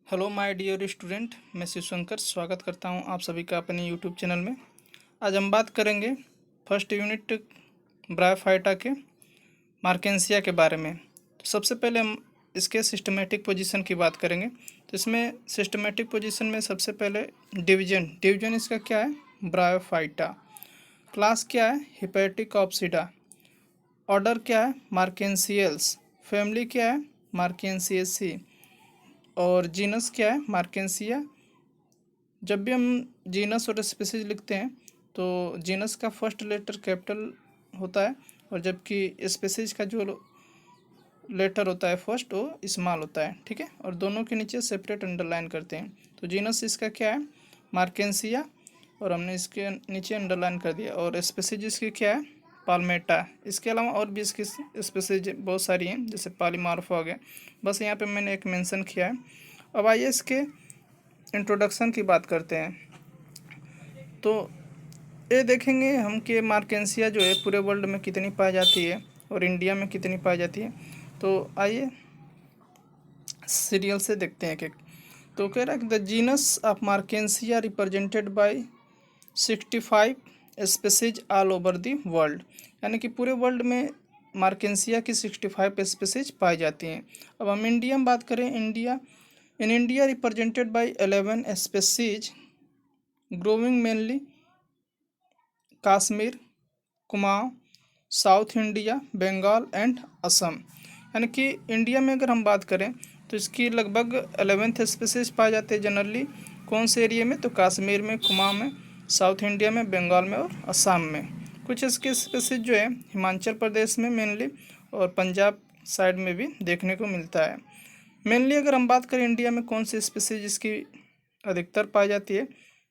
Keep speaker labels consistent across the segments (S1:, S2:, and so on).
S1: Hello my dear student, मैं शिवशंकर स्वागत करता हूं आप सभी का अपने यूट्यूब चैनल में। आज हम बात करेंगे फर्स्ट यूनिट ब्रायोफाइटा के मार्केंसिया के बारे में। तो सबसे पहले हम इसके सिस्टमेटिक पोजीशन की बात करेंगे। तो इसमें सिस्टमेटिक पोजीशन में सबसे पहले डिवीजन इसका क्या है, ब्रायोफाइटा। क्लास क्या है, हिपैटिकॉप्सिडा। ऑर्डर क्या है, मार्केंसियल्स। फैमिली क्या है, मार्केंसिएसी। और जीनस क्या है, मार्केंसिया। जब भी हम जीनस और स्पीसीज लिखते हैं तो जीनस का फर्स्ट लेटर कैपिटल होता है और जबकि स्पीसीज का जो लेटर होता है फर्स्ट वो स्मॉल होता है, ठीक है। और दोनों के नीचे सेपरेट अंडरलाइन करते हैं। तो जीनस इसका क्या है, मार्केंसिया, और हमने इसके नीचे अंडरलाइन कर दिया। और स्पीसीज इसकी क्या है, पाल्मेटा। इसके अलावा और भी इसकी स्पीसीज बहुत सारी हैं, जैसे पॉलीमार्फा हो गया, बस यहाँ पे मैंने एक मेंशन किया है। अब आइए इसके इंट्रोडक्शन की बात करते हैं। तो ये देखेंगे हम कि मार्केंसिया जो है पूरे वर्ल्ड में कितनी पाई जाती है और इंडिया में कितनी पाई जाती है। तो आइए सीरियल से देखते हैं कि तो कह रहा है कि the genus of मार्केंसिया represented by 65 species all over the world, यानी कि पूरे वर्ल्ड में मार्केंसिया की 65 स्पीसीज पाई जाती हैं। अब हम इंडिया में बात करें, India represented by 11 species growing mainly Kashmir, Kumaon, south India, Bengal and Assam. यानी कि इंडिया में अगर हम बात करें तो इसकी लगभग 11th स्पीसीज पाए जाते हैं जनरली। कौन से एरिया में, तो कश्मीर में, कुमाऊं में, साउथ इंडिया में, बंगाल में और असम में। कुछ इसके स्पीसीज जो है हिमाचल प्रदेश में मेनली और पंजाब साइड में भी देखने को मिलता है। मेनली अगर हम बात करें इंडिया में कौन सी स्पीसीज इसकी अधिकतर पाई जाती है,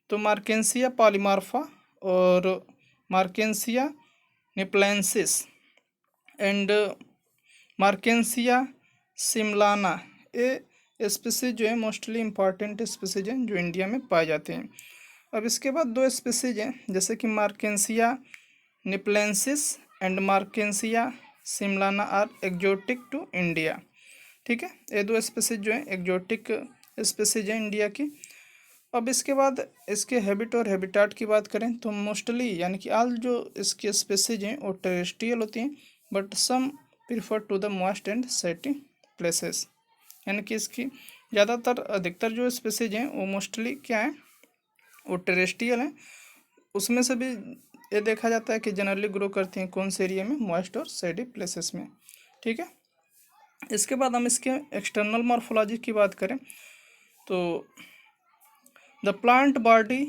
S1: तो मार्केंसिया पॉलीमार्फा और मार्केंसिया निप्लेंसिस एंड मार्केंसिया सिमलाना, ये स्पीसीज जो है मोस्टली इम्पॉर्टेंट स्पीसीज हैं जो इंडिया में पाए जाते हैं। अब इसके बाद दो स्पीसीज हैं जैसे कि Marchantia nepalensis and Marchantia simlana are exotic to India, ठीक है। ये दो स्पीसीज जो हैं एक्जोटिक स्पीसीज हैं इंडिया की। अब इसके बाद इसके हैबिट और हैबिटाट की बात करें तो मोस्टली यानी कि आल जो इसके स्पीसीज हैं वो टेरेस्ट्रियल होती हैं, but some prefer to the moist and shady places. यानी कि इसकी ज़्यादातर अधिकतर जो स्पीसीज हैं वो मोस्टली क्या है, वो टेरेस्ट्रियल हैं। उसमें से भी ये देखा जाता है कि जनरली ग्रो करती हैं कौन से एरिया में, मॉइस्ट और सैडी प्लेसेस में, ठीक है। इसके बाद हम इसके एक्सटर्नल मॉर्फोलॉजी की बात करें तो द प्लांट बॉडी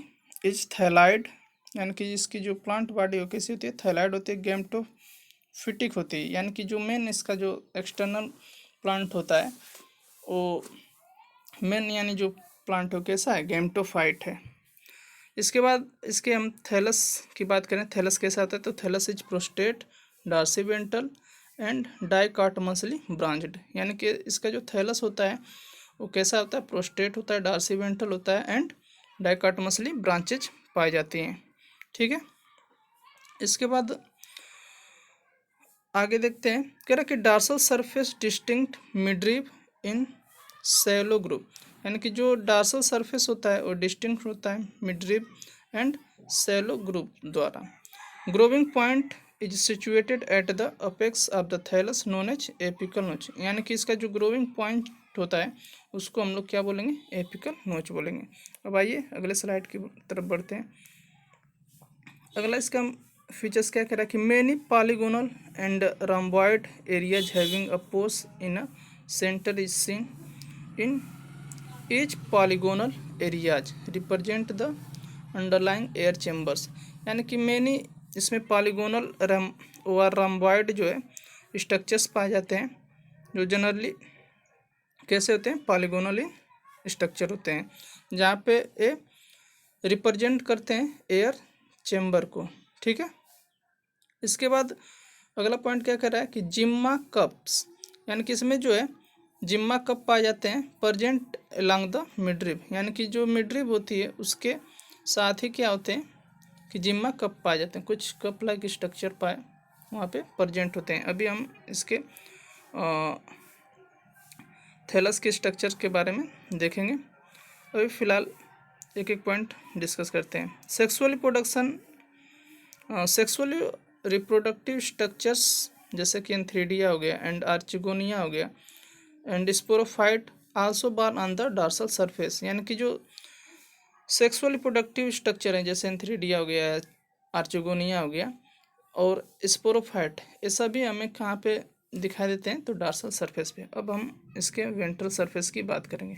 S1: इज थैलाइड, यानी कि इसकी जो प्लांट बॉडी हो कैसी होती है, थैलाइड होती है, गैमेटोफिटिक होती है। यानी कि जो मेन इसका जो एक्सटर्नल प्लांट होता है वो मेन यानी जो प्लांट हो कैसा है, गैमेटोफाइट है। इसके बाद इसके हम थैलस की बात करें, थैलस कैसा होता है, तो thallus is prostrate dorsiventral and dichotomously branched. यानी कि इसका जो थैलस होता है वो कैसा होता है, प्रोस्टेट होता है, डार्सिवेंट्रल होता है एंड डाइकोटोमसली ब्रांचेज पाई जाती हैं, ठीक है। इसके बाद आगे देखते हैं, कह रहा है कि डार्सल सरफेस डिस्टिंक्ट मिडरिब इन सेलो ग्रुप। यानी कि जो डार्सल सरफेस होता है वो डिस्टिंक्ट होता है मिडरिब एंड सेलो ग्रुप द्वारा। Growing point is situated at the apex of the thallus known as apical notch. यानी कि इसका जो ग्रोविंग पॉइंट होता है उसको हम लोग क्या बोलेंगे, एपिकल नोच बोलेंगे। अब आइए अगले स्लाइड की तरफ बढ़ते हैं। अगला इसका फीचर्स क्या कह रहा है कि many polygonal and rhomboid areas having a pore in a centre is seen in each polygonal areas represent the underlying air chambers. यानी कि मेनी इसमें पॉलीगोनल और rhomboid जो है स्ट्रक्चर्स पाए जाते हैं जो जनरली कैसे होते हैं, पॉलीगोनल स्ट्रक्चर होते हैं, जहाँ पे ये रिप्रेजेंट करते हैं एयर चेम्बर को, ठीक है। इसके बाद अगला पॉइंट क्या कर रहा है कि जिम्मा कप्स, यानी कि इसमें जो है जिम्मा कप पाए जाते हैं प्रजेंट अलॉन्ग द मिडरिब। यानी कि जो मिडरिब होती है उसके साथ ही क्या होते हैं कि जिम्मा कप पाए जाते हैं, कुछ कप लाइक स्ट्रक्चर पाए वहाँ पे प्रजेंट होते हैं। अभी हम इसके थैलस के स्ट्रक्चर के बारे में देखेंगे। अभी फ़िलहाल एक एक पॉइंट डिस्कस करते हैं। सेक्सुअली रिप्रोडक्टिव स्ट्रक्चर्स जैसे कि एंथ्रीडिया हो गया एंड आर्चिगोनिया हो गया and sporophyte also born on the dorsal surface, यानी कि जो सेक्सुअल रिप्रोडक्टिव स्ट्रक्चर हैं जैसे एंथ्रीडिया हो गया, आर्चिगोनिया हो गया और स्पोरोफाइट, ये सभी हमें कहाँ पे दिखाई देते हैं? तो डॉर्सल सरफेस पे। अब हम इसके वेंट्रल सरफेस की बात करेंगे।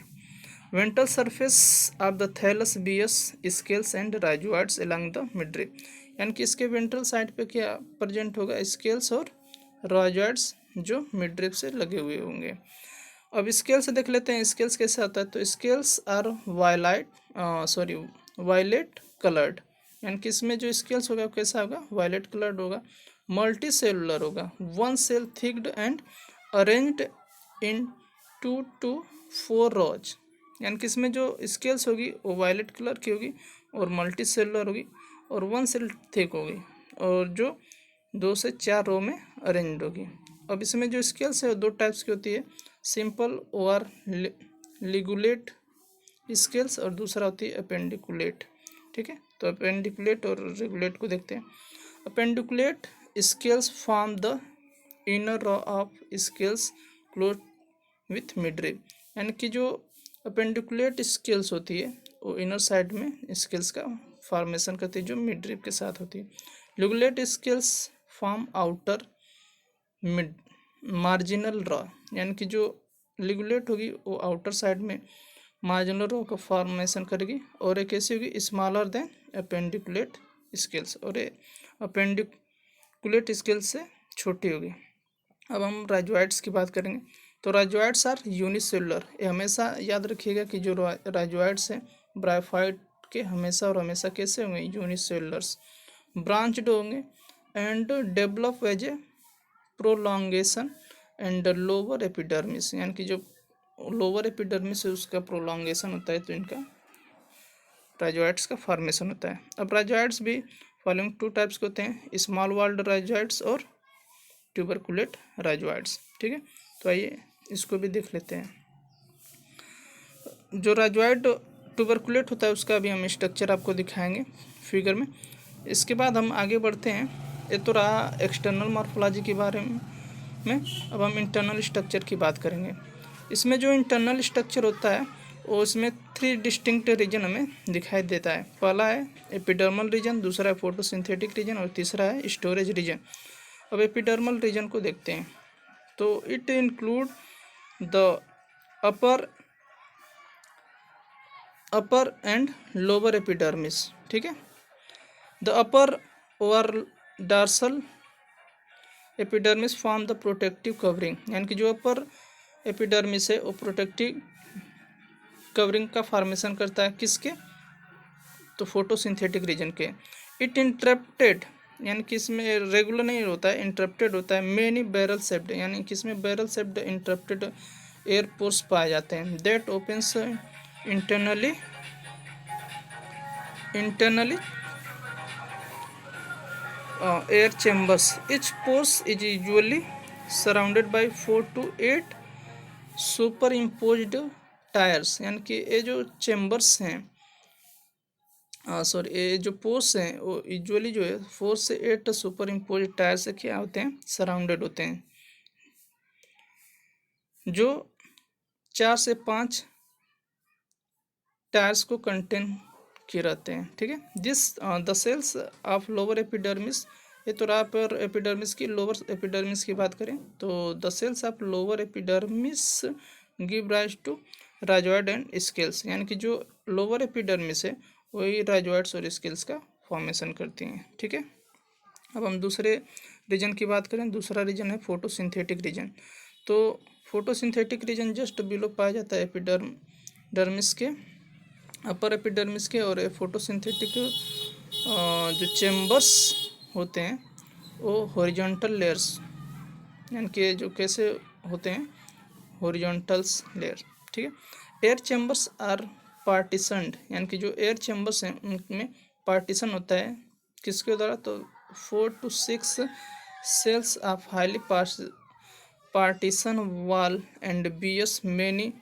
S1: Ventral surface of the thallus bears scales and rhizoids along the midrib, यानी कि इसके वेंट्रल साइड पे क्या प्रेजेंट होगा? स्केल्स और राइजोइड्स जो मिडरिप से लगे हुए होंगे। अब स्केल से देख लेते हैं स्केल्स कैसे आता है। तो स्केल्स आर वायलेट कलर्ड, यानी कि इसमें जो स्केल्स होगा कैसा होगा? वायलेट कलर्ड होगा, मल्टी सेलुलर होगा, one cell thick and arranged in 2 to 4 rows, यानी कि इसमें जो स्केल्स होगी वो वायलेट कलर की होगी और मल्टी सेलुलर होगी और वन सेल थिक होगी और जो 2 से 4 रो में अरेंज्ड होगी। अब इसमें जो स्केल्स है वो 2 टाइप्स की होती है, सिंपल और लिगुलेट स्केल्स और दूसरा होती है अपेंडिकुलेट। ठीक है, तो अपेंडिकुलेट और रेगुलेट को देखते हैं। अपेंडिकुलेट scales form the inner raw of scales close with midrib, यानी कि जो अपेंडिकुलेट स्केल्स होती है वो इनर साइड में स्केल्स का फॉर्मेशन करती है जो मिडरिप के साथ होती है। Ligulate scales form outer mid marginal raw, यानी कि जो लिगुलेट होगी वो आउटर साइड में मार्जिनल रॉ का फॉर्मेशन करेगी और एक ऐसी होगी स्मॉलर देन अपेंडिकुलेट स्केल्स और ये अपेंडिकुलेट स्केल्स से छोटी होगी। अब हम राइजोइड्स की बात करेंगे। तो राइजोइड्स आर यूनिसेलुलर, ये हमेशा याद रखिएगा कि जो राइजोइड्स हैं ब्रायोफाइट के हमेशा और हमेशा कैसे होंगे? यूनिसेलुलर्स, ब्रांच्ड होंगे and develop as a prolongation and lower epidermis, यानी कि जो लोअर एपिडर्मिस है उसका प्रोलॉन्गेशन होता है तो इनका राइजोइड्स का फॉर्मेशन होता है। अब राइजोइड्स भी फॉलोइंग 2 टाइप्स के होते हैं, स्मॉल वॉल्ड राइजोइड्स और ट्यूबरकुलेट राइजोइड्स। ठीक है, तो आइए इसको भी देख लेते हैं। जो राइजोइड ट्यूबरकुलेट होता है उसका भी हम स्ट्रक्चर आपको दिखाएंगे फिगर में। इसके बाद हम आगे बढ़ते हैं। ये तो रहा एक्सटर्नल मॉर्फोलॉजी के बारे में। अब हम इंटरनल स्ट्रक्चर की बात करेंगे। इसमें जो इंटरनल स्ट्रक्चर होता है वो इसमें 3 डिस्टिंक्ट रीजन हमें दिखाई देता है। पहला है एपिडर्मल रीजन, दूसरा है फोटोसिंथेटिक रीजन और तीसरा है स्टोरेज रीजन। अब एपिडर्मल रीजन को देखते हैं। तो it include the upper and lower epidermis. ठीक है, द अपर और dorsal epidermis form the protective covering, यानी कि जो अपर एपिडर्मिस है वो प्रोटेक्टिव कवरिंग का फॉर्मेशन करता है किसके? तो फोटोसिंथेटिक रीजन के। इट इंटरप्टेड, यानी कि इसमें रेगुलर नहीं होता है, इंटरप्टेड होता है। मेनी बैरल शेप्ड, यानी कि इसमें barrel shaped interrupted air pores पाए जाते हैं। That opens internally air chambers. Each pores is usually surrounded by 4 to 8 superimposed tyres, यानी कि ये जो चेम्बर्स हैं ये जो पोर्स हैं वो यूजुअली जो है 4 से 8 सुपर इम्पोज टायर से क्या होते हैं? सराउंडेड होते हैं, जो 4 से 5 टायर्स को कंटेन किए रहते हैं। ठीक है, this the cells of lower epidermis, ये तो रहा पर एपिडर्मिस की। लोअर एपिडर्मिस की बात करें तो the cells of lower epidermis give rise to rhizoid and scales, यानी कि जो लोअर एपिडर्मिस है वही राइजोइड्स और स्केल्स का फॉर्मेशन करती हैं। ठीक है, अब हम दूसरे रीजन की बात करें। दूसरा रीजन है फोटोसिंथेटिक रीजन। तो फोटोसिंथेटिक रीजन जस्ट बिलो पाया जाता है एपिडर्मिस के, अपर एपिडर्मिस के। और फोटोसिंथेटिक जो चेम्बर्स होते हैं वो हॉरिजॉन्टल लेयर्स, यानी कि जो कैसे होते हैं? हॉरिजॉन्टल्स लेयर। ठीक है, एयर चेम्बर्स आर पार्टीशनड, यानी कि जो एयर चेम्बर्स हैं उनमें पार्टीशन होता है किसके द्वारा? तो 4 to 6 cells of highly partition wall and bears many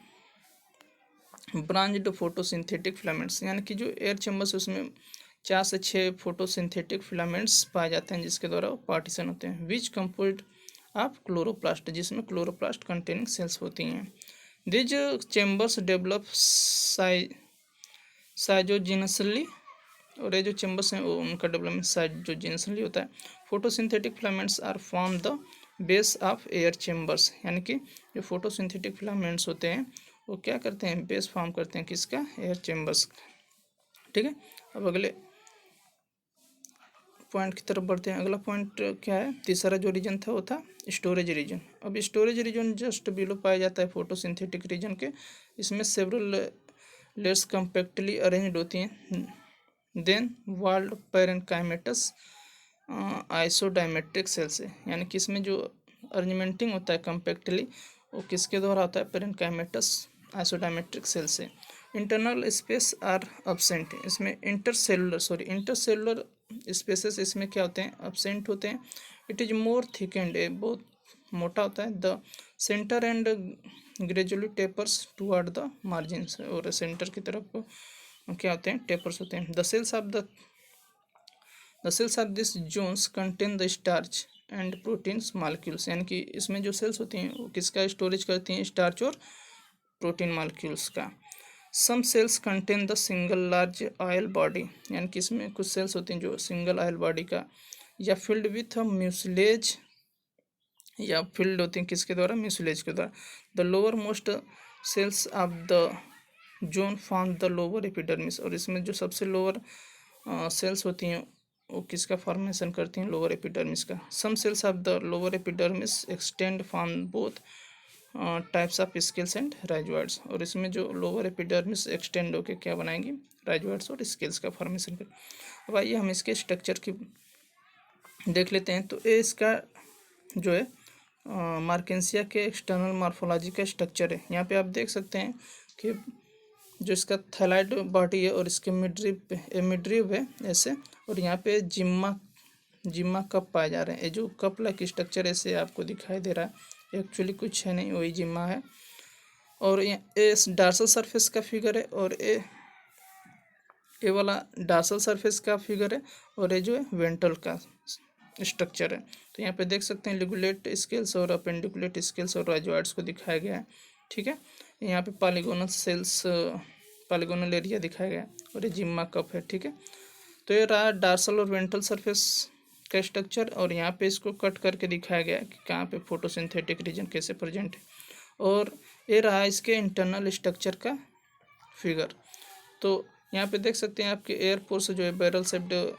S1: branched photosynthetic filaments, यानी कि जो एयर चैम्बर्स है उसमें 4 से 6 फोटोसिंथेटिक फिलामेंट्स पाए जाते हैं जिसके द्वारा वो पार्टीशन होते हैं। विच कंपोज्ड ऑफ क्लोरोप्लास्ट, जिसमें क्लोरोप्लास्ट कंटेनिंग सेल्स होती हैं। दिज चैम्बर्स डेवलप साइजोजिनसली, और ये जो चैम्बर्स हैं वो उनका डेवलपमेंट साइजोजिनसली होता है। Photosynthetic filaments are form the base of air chambers, यानी कि जो फोटोसिंथेटिक फिलामेंट्स होते हैं वो क्या करते हैं, बेस फॉर्म करते हैं किसका, एयर चैम्बर्स का। ठीक है, अब अगले पॉइंट की तरफ बढ़ते हैं। अगला पॉइंट क्या है, तीसरा जो रीजन था वो था स्टोरेज रीजन। अब स्टोरेज रीजन जस्ट बिलो पाया जाता है फोटोसिंथेटिक रीजन के। इसमें सेवरल लेयर्स कम्पैक्टली अरेंज्ड होती हैं। Then walled parenchymatous isodiametric cell से, यानी कि इसमें जो अरेंजमेंटिंग होता है कम्पैक्टली वो किसके द्वारा होता है, पैरेनकाइमेटस आइसोडायमेट्रिक सेल से। इंटरनल स्पेस आर अब्सेंट, इसमें इंटरसेलुलर स्पेसेस इसमें क्या होते हैं, अब्सेंट होते हैं। It is more thick and, बहुत मोटा होता है। The centre and gradually tapers toward the margins, और सेंटर की तरफ क्या होते हैं, टेपर्स होते हैं। The cells of this zones contain the starch and proteins molecules, यानी कि इसमें जो सेल्स होती हैं वो किसका स्टोरेज करती हैं, स्टार्च और प्रोटीन मालिक्यूल्स का। Some cells contain the single large oil body, यानी कि इसमें कुछ सेल्स होती हैं जो सिंगल ऑयल बॉडी का या फिल्ड विथ म्यूसिलेज, या फिल्ड होती हैं किसके द्वारा, म्यूसिलेज के द्वारा। The lower most cells of the zone form the lower epidermis, और इसमें जो सबसे लोअर सेल्स होती हैं वो किसका फॉर्मेशन करती हैं, लोअर एपिडर्मिस का। Some cells of the lower epidermis extend form both types of scales and rhizoids, और इसमें जो लोअर एपिडर्मिस एक्सटेंड होकर क्या बनाएंगी, राइजॉइड्स और स्केल्स का फॉर्मेशन कर। अब आइए हम इसके स्ट्रक्चर की देख लेते हैं। तो ये इसका जो है मार्केंसिया के एक्सटर्नल मॉर्फोलॉजी का स्ट्रक्चर है। यहाँ पे आप देख सकते हैं कि जो इसका थैलाइड बॉडी है और इसके मिड्रिव है ऐसे, और यहाँ पे जिम्मा कप पाए जा रहे हैं। ये जो कप लाइक स्ट्रक्चर ऐसे आपको दिखाई दे रहा है, एक्चुअली कुछ है नहीं, वही जिम्मा है। और ये डार्सल सरफेस का फिगर है, और ये वाला डार्सल सरफेस का फिगर है, और ये जो है वेंट्रल का स्ट्रक्चर है। तो यहाँ पे देख सकते हैं लिगुलेट स्केल्स और अपेंडिकुलेट स्केल्स और राइजॉइड्स को दिखाया गया है। ठीक है, यहाँ पे पॉलीगोनल एरिया दिखाया गया है, और ये जिम्मा कप है। ठीक है, तो ये रहा डार्सल और वेंट्रल सरफेस का स्ट्रक्चर, और यहाँ पे इसको कट करके दिखाया गया है कि कहाँ पे फोटोसिंथेटिक रीजन कैसे प्रेजेंट है। और ये रहा इसके इंटरनल स्ट्रक्चर का फिगर। तो यहाँ पे देख सकते हैं आपके एयर पोर्स जो है बैरल शेप्ड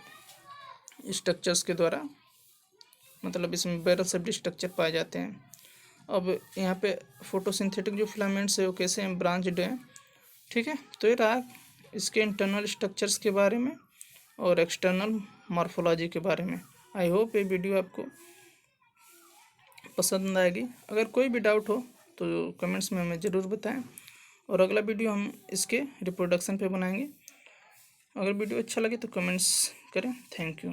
S1: स्ट्रक्चर्स के द्वारा, मतलब इसमें बैरल शेप्ड स्ट्रक्चर पाए जाते हैं। अब यहाँ पे फोटोसिंथेटिक जो फिलामेंट्स है वो कैसे हैं, ब्रांच्ड हैं। ठीक है, तो ये रहा इसके इंटरनल स्ट्रक्चर्स के बारे में और एक्सटर्नल मॉर्फोलॉजी के बारे में। आई होप ये वीडियो आपको पसंद आएगी। अगर कोई भी डाउट हो तो कमेंट्स में हमें ज़रूर बताएं, और अगला वीडियो हम इसके रिप्रोडक्शन पे बनाएंगे। अगर वीडियो अच्छा लगे तो कमेंट्स करें। Thank you.